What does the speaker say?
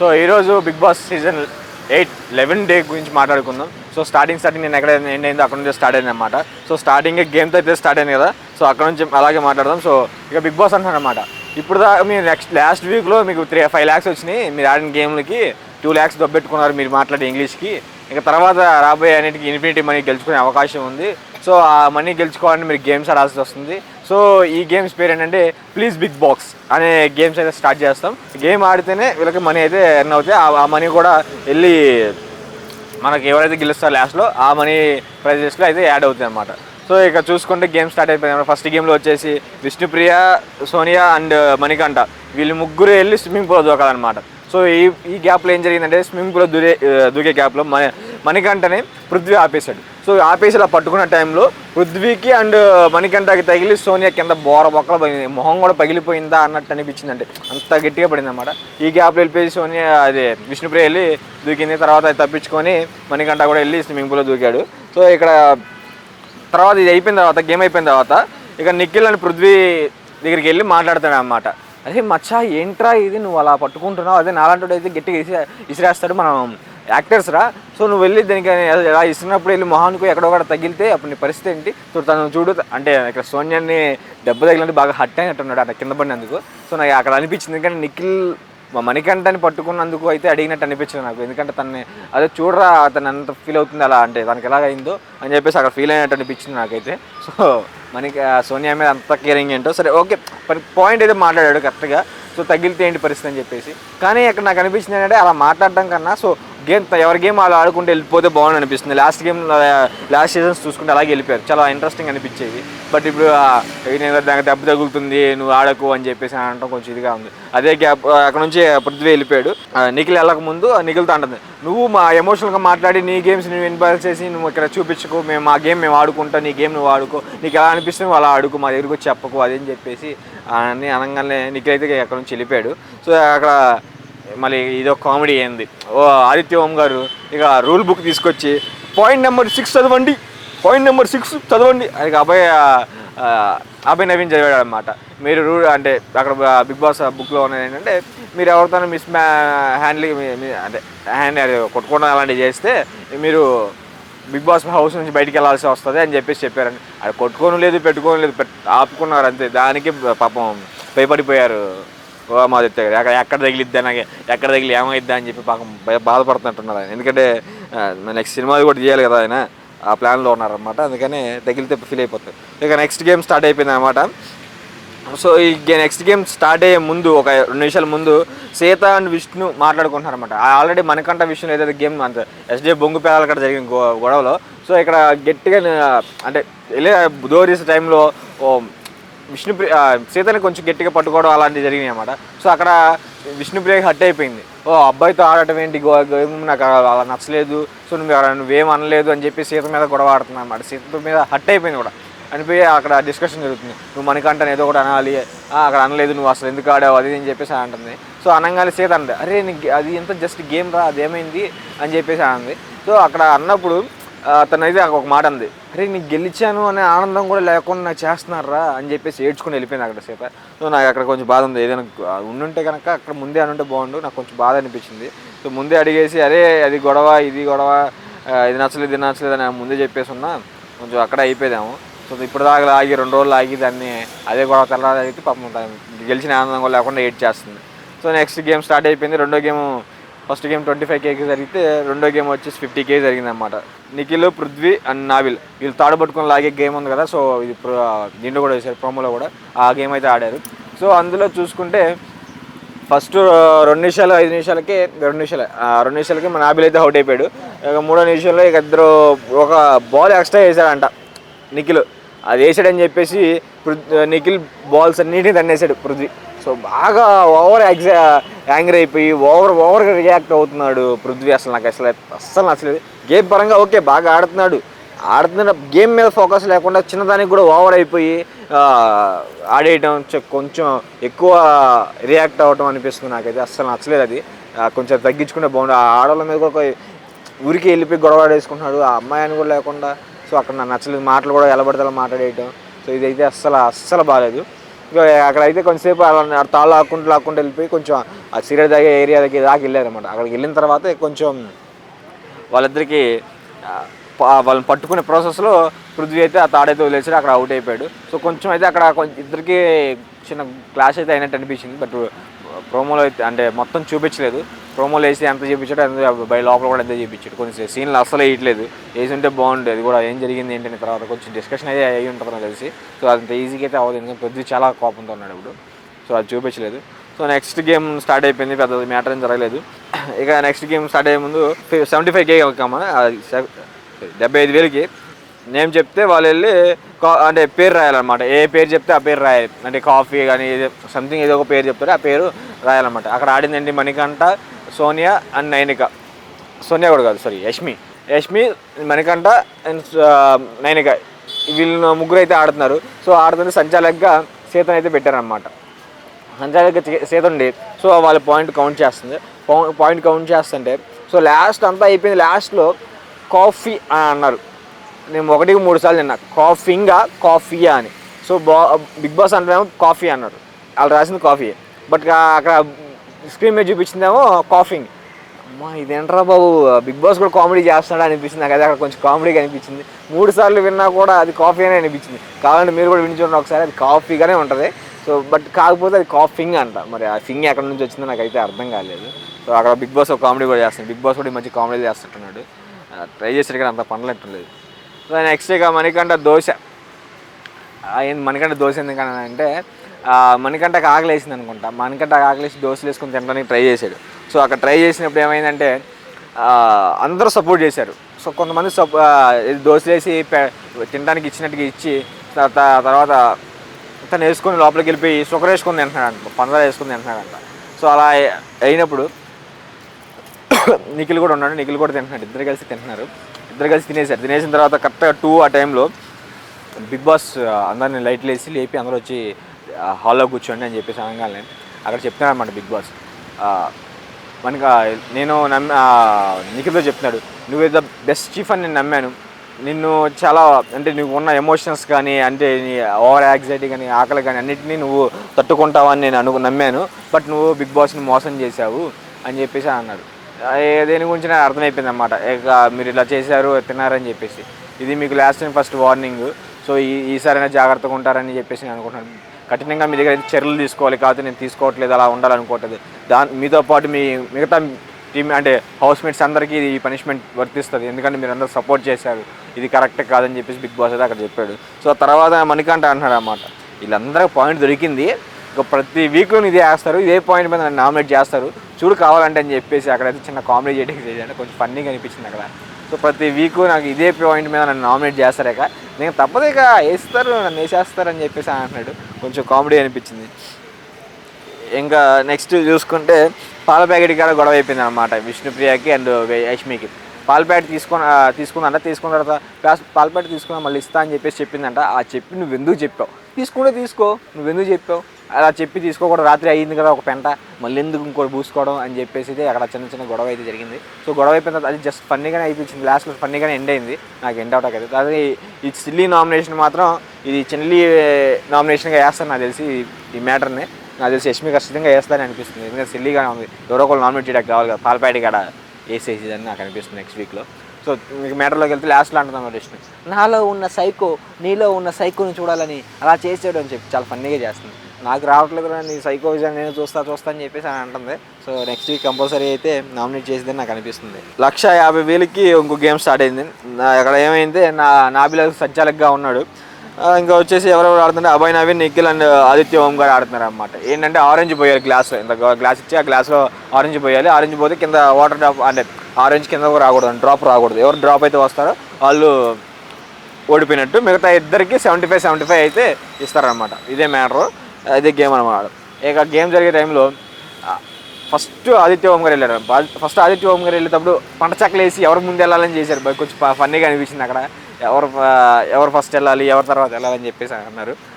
So ఈరోజు big boss season 11 day గురించి మాట్లాడుకుందాం. సో స్టార్టింగ్ నేను ఎక్కడ ఎండ్ అయిందో అక్కడ నుంచి స్టార్ట్ అయింది అనమాట. సో స్టార్టింగ్ గేమ్తో అయితే స్టార్ట్ అయింది కదా, సో అక్కడ నుంచి అలాగే మాట్లాడదాం. సో ఇక బిగ్ బాస్ అంటున్నాను అనమాట. ఇప్పుడు మీరు లాస్ట్ వీక్లో మీకు 5 lakhs వచ్చినాయి. మీరు ఆడిన గేమ్లకి 2 lakhs దొబ్బెట్టుకున్నారు మీరు మాట్లాడే ఇంగ్లీష్కి. ఇక తర్వాత రాబోయే అన్నిటికీ ఇన్ఫినిటీ మనీ గెలుచుకునే అవకాశం ఉంది. సో ఆ మనీ గెలుచుకోవాలని మీరు గేమ్స్ ఆడాల్సి వస్తుంది. సో ఈ గేమ్స్ పేరు ఏంటంటే ప్లీజ్ బిగ్ బాక్స్ అనే గేమ్స్ అయితే స్టార్ట్ చేస్తాం. గేమ్ ఆడితేనే వీళ్ళకి మనీ అయితే ఎర్న్ అవుతాయి. ఆ మనీ కూడా వెళ్ళి మనకి ఎవరైతే గెలుస్తారో లాస్ట్లో ఆ మనీ ప్రైజెస్లో అయితే యాడ్ అవుతాయి అన్నమాట. సో ఇక చూసుకుంటే గేమ్ స్టార్ట్ అయిపోయింది. ఫస్ట్ గేమ్లో వచ్చేసి విష్ణుప్రియ, సోనియా అండ్ మణికంఠ వీళ్ళు ముగ్గురు వెళ్ళి స్విమ్మింగ్ పూల్ దూకాలన్నమాట. సో ఈ గ్యాప్లో ఏం జరిగిందంటే స్విమ్మింగ్ పూల్లో దూకే గ్యాప్లో మణికంఠని పృథ్వీ ఆపేశాడు. సో ఆపేసి ఇలా పట్టుకున్న టైంలో పృథ్వీకి అండ్ మణికంఠకి తగిలి సోనియా కింద బొక్కలు పడింది. మొహం కూడా పగిలిపోయిందా అన్నట్టు అనిపించింది, అంటే అంత గట్టిగా పడింది అనమాట. ఈ గ్యాప్లో వెళ్ళిపోయి సోనియా అదే విష్ణుప్రియ వెళ్ళి దూకింది. తర్వాత అది తప్పించుకొని మణికంఠ కూడా వెళ్ళి స్విమ్మింగ్ పూల్లో దూకాడు. సో ఇక్కడ తర్వాత ఇది అయిపోయిన తర్వాత గేమ్ అయిపోయిన తర్వాత ఇక నిఖిల్ అని పృథ్వీ దగ్గరికి వెళ్ళి మాట్లాడతాడు అన్నమాట. అదే మచ్చా ఏంట్రా ఇది నువ్వు అలా పట్టుకుంటున్నావు, అదే నాలాంటి అయితే గట్టిగా ఇసిరేస్తాడు, మనం యాక్టర్స్ రా. సో నువ్వు వెళ్ళి దానికి ఎలా ఇస్తున్నప్పుడు వెళ్ళి మొహానికి ఎక్కడొక్కడ తగిలితే అప్పుడు నీ పరిస్థితి ఏంటి. సో తను చూడు అంటే ఇక్కడ సోనియాని దెబ్బ తగిలినట్టు బాగా హట్ అయినట్టున్నాడు అక్కడ కింద పడినందుకు. సో నాకు అక్కడ అనిపించింది, ఎందుకంటే నిఖిల్ మణికంఠని పట్టుకున్నందుకు అయితే అడిగినట్టు అనిపించింది నాకు. ఎందుకంటే తనని అదే చూడరా తను అంత ఫీల్ అవుతుంది అలా, అంటే తనకి ఎలాగైందో అని చెప్పేసి అక్కడ ఫీల్ అయినట్టు అనిపించింది నాకైతే. సో సోనియా మీద అంత కేరింగ్ ఏంటో సరే ఓకే, పాయింట్ అయితే మాట్లాడాడు కరెక్ట్గా. సో తగిలితే ఏంటి పరిస్థితి అని చెప్పేసి. కానీ అక్కడ నాకు అనిపించింది ఏంటంటే అలా మాట్లాడడం కన్నా సో ఎవరి గేమ్ అలా ఆడుకుంటే వెళ్ళిపోతే బాగుంది అనిపిస్తుంది. లాస్ట్ సీజన్స్ చూసుకుంటే అలాగే వెళ్ళిపోయారు, చాలా ఇంట్రెస్టింగ్ అనిపించేది. బట్ ఇప్పుడు దానికి దెబ్బ తగులుతుంది నువ్వు ఆడకు అని చెప్పేసి అనడం కొంచెం ఇదిగా ఉంది. అదే గ్యాప్ అక్కడ నుంచి పృథ్వీ వెళ్ళిపోయాడు. నిఖిల్ వెళ్ళక ముందు నిఖిల్తో అంటుంది, నువ్వు మా ఎమోషనల్గా మాట్లాడి నీ గేమ్స్ నువ్వు ఇన్వాల్వ్ చేసి నువ్వు ఇక్కడ చూపించుకో, మా గేమ్ మేము ఆడుకుంటా, నీ గేమ్ నువ్వు ఆడుకో, నీకు ఎలా అనిపిస్తుంది అలా ఆడుకో, మా దగ్గరకు వచ్చి చెప్పకు అదేని చెప్పేసి అని అనగానే నిఖిల్ అయితే అక్కడ నుంచి వెళ్ళిపోయాడు. సో అక్కడ మళ్ళీ ఇదో కామెడీ అయింది. ఆదిత్య ఓం గారు ఇక రూల్ బుక్ తీసుకొచ్చి పాయింట్ నెంబర్ 6 చదవండి, పాయింట్ నెంబర్ 6 చదవండి అది అభయ్ నవీన్ చదివాడు అనమాట. మీరు రూల్ అంటే అక్కడ బిగ్ బాస్ బుక్లో ఉన్నది ఏంటంటే మీరు ఎవరితో హ్యాండ్లింగ్ అంటే హ్యాండ్ కొట్టుకోవడం అలాంటివి చేస్తే మీరు బిగ్ బాస్ హౌస్ నుంచి బయటికి వెళ్ళాల్సి వస్తుంది అని చెప్పేసి చెప్పారని. అది కొట్టుకోను లేదు పెట్టుకోను లేదు, ఆపుకున్నారు అంతే. దానికి పాపం భయపడిపోయారు ఆదిత్య గారు. ఎక్కడ తగిలిద్దా నాకు, ఎక్కడ తగిలి ఏమైద్దా అని చెప్పి పాపం బాధపడుతున్నట్టున్నారు ఆయన. ఎందుకంటే నెక్స్ట్ సినిమాది కూడా తీయాలి కదా ఆయన, ఆ ప్లాన్లో ఉన్నారనమాట. అందుకని తగిలితే ఫీల్ అయిపోతారు. ఇక నెక్స్ట్ గేమ్ స్టార్ట్ అయిపోయింది అనమాట. సో ఈ నెక్స్ట్ గేమ్ స్టార్ట్ అయ్యే ముందు ఒక 2 నిమిషాల ముందు సీత అండ్ విష్ణు మాట్లాడుకుంటున్నారు అనమాట. ఆల్రెడీ మణికంఠ విష్ణు ఏదైతే గేమ్ అంత ఎస్డే బొంగు పేదాల అక్కడ జరిగిన గొడవలో సో ఇక్కడ గట్టిగా అంటే వెళ్ళే డోర్ తీసే టైంలో సీతని కొంచెం గట్టిగా పట్టుకోవడం అలాంటివి జరిగినాయి అన్నమాట. సో అక్కడ విష్ణుప్రియకి హట్ అయిపోయింది. అబ్బాయితో ఆడటం ఏంటి, నాకు అలా నచ్చలేదు, సో నువ్వేం అనలేదు అని చెప్పి సీత మీద గొడవ ఆడుతున్నాను అన్నమాట. సీత మీద హట్ అయిపోయింది కూడా అనిపోయి అక్కడ డిస్కషన్ జరుగుతుంది. నువ్వు మణికంఠని ఏదో ఒకటి అనాలి, అక్కడ అనలేదు, నువ్వు అసలు ఎందుకు ఆడావు అది అని చెప్పేసి అంటుంది. సో అనగానే సీత అంది, అరే నీకు అది ఎంత జస్ట్ గేమ్ రా, అదేమైంది అని చెప్పేసి అంది. సో అక్కడ అన్నప్పుడు తనైతే ఒక మాట అంది, అరే నీకు గెలిచాను అనే ఆనందం కూడా లేకుండా నాకు చేస్తున్నారా అని చెప్పేసి ఏడ్చుకుని వెళ్ళిపోయింది అక్కడ సీత. సో నాకు అక్కడ కొంచెం బాధ ఉంది. ఏదైనా ఉండుంటే కనుక అక్కడ ముందే అనుంటే బాగుండు, నాకు కొంచెం బాధ అనిపించింది. సో ముందే అడిగేసి అరే అది గొడవ ఇది గొడవ, ఇది నచ్చలేదు అని ముందే చెప్పేసి ఉన్నా కొంచెం అక్కడ అయిపోయాము. సో ఇప్పుడు దాకా ఆగి 2 రోజులు ఆగి దాన్ని అదే గొడవ తెల్లారి అయితే పాపం గెలిచిన ఆనందం కూడా లేకుండా ఏడ్ చేస్తుంది. సో నెక్స్ట్ గేమ్ స్టార్ట్ అయిపోయింది. రెండో గేమ్ ఫస్ట్ గేమ్ 25K జరిగితే రెండో గేమ్ వచ్చేసి 50K జరిగింది అనమాట. నిఖిల్, పృథ్వీ అండ్ నావిల్ వీళ్ళు తాడు పట్టుకొని లాగే గేమ్ ఉంది కదా. సో ఇది దీంట్లో కూడా వేశారు, ప్రోమోలో కూడా ఆ గేమ్ అయితే ఆడారు. సో అందులో చూసుకుంటే ఫస్ట్ 2 నిమిషాలు 5 నిమిషాలకి 2 నిమిషాలకి మన నావిల్ అయితే అవుట్ అయిపోయాడు. ఇక 3వ నిమిషంలో ఇక ఇద్దరు ఒక బాల్ ఎక్స్ట్రా వేసాడంట నిఖిల్. అది వేసాడని చెప్పేసి నిఖిల్ బాల్స్ అన్నిటినీ తన్నేసాడు పృథ్వీ. సో బాగా యాంగ్రీ అయిపోయి ఓవర్గా రియాక్ట్ అవుతున్నాడు పృథ్వీ. నాకు అస్సలు నచ్చలేదు. గేమ్ పరంగా ఓకే బాగా ఆడుతున్న గేమ్ మీద ఫోకస్ లేకుండా చిన్నదానికి కూడా ఓవర్ అయిపోయి ఆడేయటం, కొంచెం ఎక్కువ రియాక్ట్ అవ్వటం అనిపిస్తుంది నాకైతే. అస్సలు నచ్చలేదు అది. కొంచెం తగ్గించుకుంటే బాగుండు. ఆ ఆడవాళ్ళ మీద కూడా ఊరికి వెళ్ళిపోయి గొడవ ఆడేసుకుంటున్నాడు, ఆ అమ్మాయి అని కూడా లేకుండా. సో అక్కడ నాకు నచ్చలేదు. మాటలు కూడా ఎలా పడితే అలా మాట్లాడేయటం. సో ఇదైతే అస్సలు బాగాలేదు. ఇంకా అక్కడ అయితే కొంచెంసేపు తాళ్ళు లాక్కుంటూ వెళ్ళిపోయి కొంచెం ఆ సిగరెట్ తాగే ఏరియా దగ్గర దాకా వెళ్ళారనమాట. అక్కడికి వెళ్ళిన తర్వాత కొంచెం వాళ్ళిద్దరికి వాళ్ళని పట్టుకునే ప్రాసెస్లో పృథ్వీ అయితే ఆ తాడైతే వదిలేసాడు, అక్కడ అవుట్ అయిపోయాడు. సో కొంచెం అయితే అక్కడ ఇద్దరికి చిన్న క్లాష్ అయితే అయినట్టు అనిపించింది. బట్ ప్రోమోలో అయితే అంటే మొత్తం చూపించలేదు. ప్రోమోలో వేసి ఎంత చూపించాడు అంత బయట లోపల కూడా ఎంత చూపించాడు. కొంచెం సీన్లు అసలు వేయట్లేదు, వేసి ఉంటే బాగుండేది. అది కూడా ఏం జరిగింది ఏంటనే తర్వాత కొంచెం డిస్కషన్ అయితే అయ్యి ఉంటుంది నాకు తెలిసి. సో అంత ఈజీగా అయితే అవ్వదు, ఎందుకంటే పృథ్వీ చాలా కోపంతో ఉన్నాడు ఇప్పుడు. సో అది చూపించలేదు. సో నెక్స్ట్ గేమ్ స్టార్ట్ అయిపోయింది, పెద్ద మ్యాటర్ ఏం జరగలేదు. ఇక నెక్స్ట్ గేమ్ స్టార్ట్ అయ్యే ముందు 75K కమ్మా 75,000కి నేమ్ చెప్తే వాళ్ళు వెళ్ళి అంటే పేరు రాయాలన్నమాట. ఏ పేరు చెప్తే ఆ పేరు రాయాలి. అంటే కాఫీ కానీ సంథింగ్ ఏదో ఒక పేరు చెప్తారు, ఆ పేరు రాయాలన్నమాట. అక్కడ ఆడిందండి మణికంఠ, సోనియా అండ్ నైనిక. సోనియా కూడా కాదు, సారీ యష్మి, మణికంఠ అండ్ నైనిక, వీళ్ళు ముగ్గురు అయితే ఆడుతున్నారు. సో ఆడుతుంటే సంచాలకుగా సీతను అయితే పెట్టారనమాట. సంచాలకుగా సీతండి. సో వాళ్ళ పాయింట్ కౌంట్ చేస్తుంటే సో లాస్ట్ అంతా అయిపోయింది. లాస్ట్లో కాఫీ అని అన్నారు. నేను 1కి 3 సార్లు తిన్నా కాఫీయా అని. సో బిగ్ బాస్ అంటేమో కాఫీ అన్నారు, వాళ్ళు రాసింది కాఫీ. బట్ అక్కడ స్క్రీన్ మీద చూపించిందేమో కాఫింగ్. అమ్మా ఇదేంట్రా బాబు, బిగ్ బాస్ కూడా కామెడీ చేస్తాడా అనిపించింది నాకు. అది అక్కడ కొంచెం కామెడీగా అనిపించింది. 3 సార్లు విన్నా కూడా అది కాఫీ అనే అనిపించింది. కావాలంటే మీరు కూడా విని చూడండి ఒకసారి, అది కాఫీగానే ఉంటుంది. సో బట్ కాకపోతే అది కాఫింగ్ అంట. మరి ఆ ఫింగ్ ఎక్కడి నుంచి వచ్చిందో నాకైతే అర్థం కాలేదు. సో అక్కడ బిగ్ బాస్ ఒక కామెడీ కూడా చేస్తుంది. బిగ్ బాస్ కూడా మంచి కామెడీ చేస్తుంటున్నాడు, ట్రై చేసాడు కానీ అంత పనులెట్టలేదు. సో నెక్స్ట్ ఇక మణికంఠ దోశ. మణికంఠ దోశ ఎందుకని అంటే మణికంఠకి ఆకలి వేసింది అనుకుంటా. మణికంఠకి ఆకలేసి దోశలు వేసుకొని తినడానికి ట్రై చేశాడు. సో అక్కడ ట్రై చేసినప్పుడు ఏమైందంటే అందరూ సపోర్ట్ చేశారు. సో కొంతమంది దోశలు వేసి తినడానికి ఇచ్చినట్టుగా ఇచ్చి తర్వాత తను వేసుకొని లోపలికి వెళ్ళిపోయి షుగర్ వేసుకొని తింటున్నాడంట, పంచదార వేసుకొని తింటున్నాడంట. సో అలా అయినప్పుడు నిఖిల్ కూడా ఉన్నాడు, నిఖిల్ కూడా తింటున్నాడు. ఇద్దరు కలిసి తినేశారు. తినేసిన తర్వాత కరెక్ట్గా 2 ఆ టైంలో బిగ్ బాస్ అందరిని లైట్లు వేసి లేపి అందరూ వచ్చి హాల్లో కూర్చోండి అని చెప్పేసి అనగానే అక్కడ చెప్తున్నాడు అనమాట బిగ్ బాస్. మనకి నేను నిఖిల్తో చెప్తున్నాడు, నువ్వేదో బెస్ట్ చీఫ్ అని నేను నమ్మాను. నిన్ను చాలా అంటే నువ్వు ఉన్న ఎమోషన్స్ కానీ అంటే నీ ఓవర్ యాంగ్జైటీ కానీ ఆకలి కానీ అన్నింటినీ నువ్వు తట్టుకుంటావని నేను నమ్మాను. బట్ నువ్వు బిగ్ బాస్ని మోసం చేశావు అని చెప్పేసి అన్నాడు. దేని గురించి నాకు అర్థమైపోయింది అన్నమాట. ఇక మీరు ఇలా చేశారు తిన్నారని చెప్పేసి, ఇది మీకు last time first warning. So ఈసారైనా జాగ్రత్తగా ఉంటారని చెప్పేసి నేను అనుకుంటున్నాను. కఠినంగా మీ దగ్గర చర్యలు తీసుకోవాలి, కాకపోతే నేను తీసుకోవట్లేదు, అలా ఉండాలనుకోవట్లేదు. మీతో పాటు మిగతా టీమ్ అంటే హౌస్మేట్స్ అందరికీ ఈ పనిష్మెంట్ వర్తిస్తుంది, ఎందుకంటే మీరు అందరూ సపోర్ట్ చేశారు, ఇది కరెక్ట్ కాదని చెప్పేసి బిగ్ బాస్ అయితే అక్కడ చెప్పాడు. సో తర్వాత మణికంఠ అంటున్నాడు అన్నమాట, వీళ్ళందరికీ పాయింట్ దొరికింది, ఇక ప్రతి వీక్లో ఇదే వేస్తారు, ఇదే పాయింట్ మీద నన్ను నామినేట్ చేస్తారు, చూడు కావాలంటే అని చెప్పేసి అక్కడైతే చిన్న కామెడీ చేయడానికి చేశాడు. కొంచెం ఫన్నీగా అనిపించింది అక్కడ. సో ప్రతి వీకు నాకు ఇదే పాయింట్ మీద నన్ను నామినేట్ చేస్తారేక, నేను తప్పదు ఇక వేస్తారు, నన్ను వేసేస్తారు అని చెప్పేసి అంటున్నాడు. కొంచెం కామెడీ అనిపించింది. ఇంకా నెక్స్ట్ చూసుకుంటే పాల ప్యాకెట్ కాడ గొడవ అయిపోయింది అనమాట విష్ణుప్రియకి అండ్ యష్మికి. పాల ప్యాకెట్ తీసుకుందంట. తీసుకున్న తర్వాత పాల ప్యాకెట్ తీసుకున్నా మళ్ళీ ఇస్తా అని చెప్పేసి చెప్పిందంట. ఆ చెప్పి నువ్వు ఎందుకు చెప్పావు, తీసుకుంటే తీసుకో, నువ్వెందుకు చెప్పావు, అలా చెప్పి తీసుకోకూడదు, రాత్రి అయ్యింది కదా ఒక పెంట, మళ్ళీ ఎందుకు ఇంకోటి పూసుకోవడం అని చెప్పేసి అక్కడ చిన్న గొడవ అయితే జరిగింది. సో గొడవ అయిపోయిన తర్వాత అది జస్ట్ ఫన్నీగానే అయిపోయింది, లాస్ట్లో ఫన్నీగానే ఎండ్ అయింది, నాకు ఎండ్ అవుట్ అయితే. అదే ఈ సిల్లీ నామినేషన్ మాత్రం ఇది చిల్లీ నామినేషన్గా వేస్తాను నాకు తెలిసి ఈ మ్యాటర్ని. నాకు తెలిసి యష్మి ఖచ్చితంగా వేస్తానని అనిపిస్తుంది, ఎందుకంటే సిల్లీగానే ఉంది, ఎవరో ఒకళ్ళు నామినేట్ చేయడానికి కావాలి కదా, పాలపాటి కాడ వేసేసేదని నాకు అనిపిస్తుంది నెక్స్ట్ వీక్లో. సో మీకు మ్యాటర్లోకి వెళ్తే లాస్ట్లో అంటున్నాను యష్మి, నాలో ఉన్న సైకో నీలో ఉన్న సైకోని చూడాలని అలా చేసాడు అని చెప్పి చాలా ఫన్నీగా చేస్తుంది. నాకు రావట్లేదు నీ సైకో విజన్ నేను చూస్తా అని చెప్పేసి అని అంటుంది. సో నెక్స్ట్ వీక్ కంపల్సరీ అయితే నామినేట్ చేసేదని నాకు అనిపిస్తుంది. 150,000కి ఇంకో గేమ్ స్టార్ట్ అయింది. అక్కడ ఏమైంది, నాబిలా సంచాలకుగా ఉన్నాడు. ఇంకా వచ్చేసి ఎవరెవరు ఆడుతుంటే అభయ్ నవీన్, నిఖిల్ అండ్ ఆదిత్య ఓం గారు ఆడుతున్నారు అనమాట. ఏంటంటే ఆరెంజ్ పోయాలి గ్లాస్లో, ఇంత గ్లాస్ ఇచ్చి ఆ గ్లాస్లో ఆరెంజ్ పోయాలి. ఆరెంజ్ పోతే కింద వాటర్ డ్రాప్ అంటే ఆరెంజ్ కింద రాకూడదు, డ్రాప్ రాకూడదు. ఎవరు డ్రాప్ అయితే వస్తారో వాళ్ళు ఓడిపోయినట్టు. మిగతా ఇద్దరికి 75 అయితే ఇస్తారనమాట. ఇదే మ్యాటరు, ఇదే గేమ్ అనమాట. ఇక గేమ్ జరిగే టైంలో ఫస్ట్ ఆదిత్య ఓం గారు వెళ్ళారు. ఫస్ట్ ఆదిత్య ఓం గారు వెళ్ళేటప్పుడు పంట చెక్కలు వేసి ఎవరు ముందు వెళ్ళాలని చేశారు. కొంచెం ఫన్నీగా అనిపించింది అక్కడ. ఎవరు ఫస్ట్ వెళ్ళాలి, ఎవరి తర్వాత వెళ్ళాలని చెప్పేసి అన్నారు.